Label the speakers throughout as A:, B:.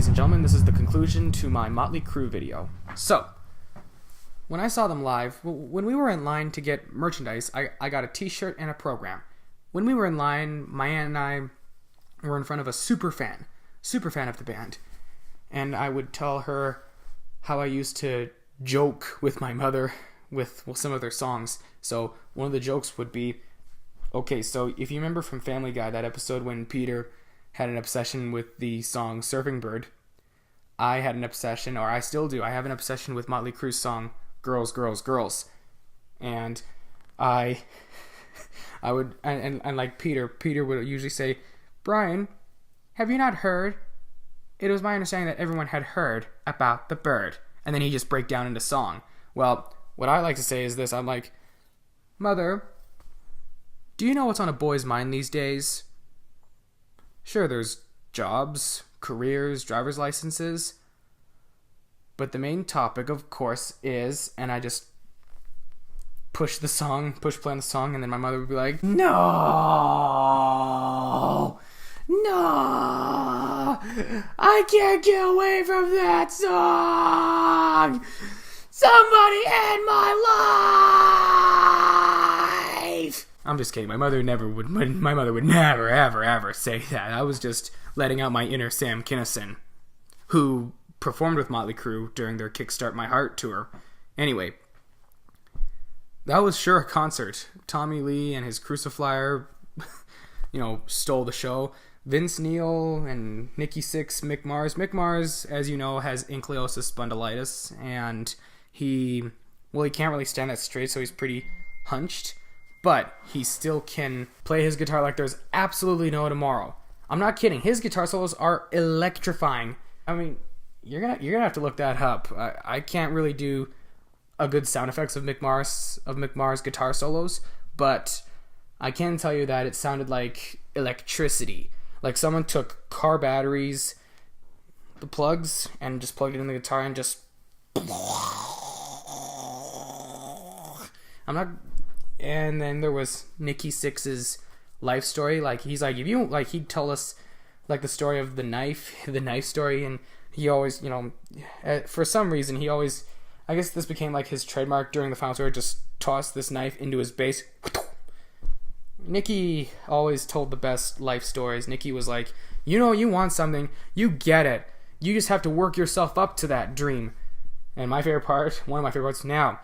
A: ladies and gentlemen, this is the conclusion to my Mötley Crüe video. So, when I saw them live, when we were in line to get merchandise, I got a t-shirt and a program. When we were in line, my aunt and I were in front of a super fan of the band. And I would tell her how I used to joke with my mother with some of their songs. So one of the jokes would be, okay, so if you remember from Family Guy, that episode when Peter had an obsession with the song Surfing Bird, I had an obsession, or I still do, I have an obsession with Mötley Crüe's song Girls, Girls, Girls. And I would, and like Peter would usually say, Brian, have you not heard? It was my understanding that everyone had heard about the bird. And then he'd just break down into song. Well, what I like to say is this. I'm like, Mother, do you know what's on a boy's mind these days? Sure, there's jobs, careers, driver's licenses. But the main topic, of course, is, and I just push play on the song, and then my mother would be like, No! I can't get away from that song! Somebody end my life! I'm just kidding. My mother would never, ever say that. I was just letting out my inner Sam Kinison, who performed with Mötley Crüe during their Kickstart My Heart tour. Anyway, that was sure a concert. Tommy Lee and his Crucifier, stole the show. Vince Neil and Nikki Sixx, Mick Mars. Mick Mars, as you know, has ankylosing spondylitis, and he can't really stand that straight, so he's pretty hunched, but he still can play his guitar like there's absolutely no tomorrow. I'm not kidding. His guitar solos are electrifying. I mean, you're gonna have to look that up. I can't really do a good sound effects of Mick Mars guitar solos, but I can tell you that it sounded like electricity. Like someone took car batteries, the plugs, and just plugged it in the guitar and just... And then there was Nikki Sixx's life story. Like, he's like, he'd tell us, like, the story of the knife story, and he always, for some reason, I guess this became, like, his trademark during the final tour, just tossed this knife into his bass. Nikki always told the best life stories. Nikki was like, you want something, you get it. You just have to work yourself up to that dream. And one of my favorite parts, now,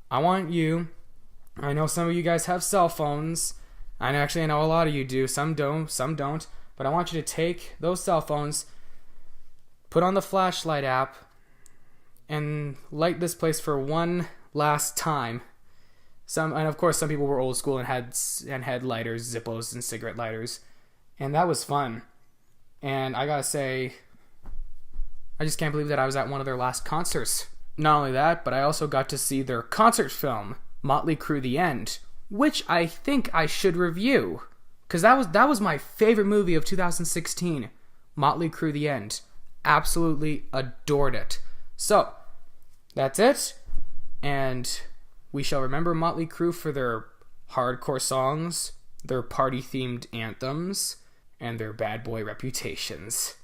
A: I know some of you guys have cell phones. I know a lot of you do. Some don't. But I want you to take those cell phones, put on the flashlight app, and light this place for one last time. And of course, some people were old school and had lighters, Zippos, and cigarette lighters, and that was fun. And I gotta say, I just can't believe that I was at one of their last concerts. Not only that, but I also got to see their concert film, Mötley Crüe: The End, which I think I should review, because that was my favorite movie of 2016, Mötley Crüe: The End. Absolutely adored it. So, that's it, and we shall remember Mötley Crüe for their hardcore songs, their party-themed anthems, and their bad boy reputations.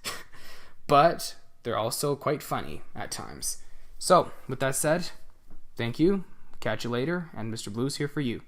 A: But they're also quite funny at times. So, with that said, thank you, catch you later, and Mr. Blue's here for you.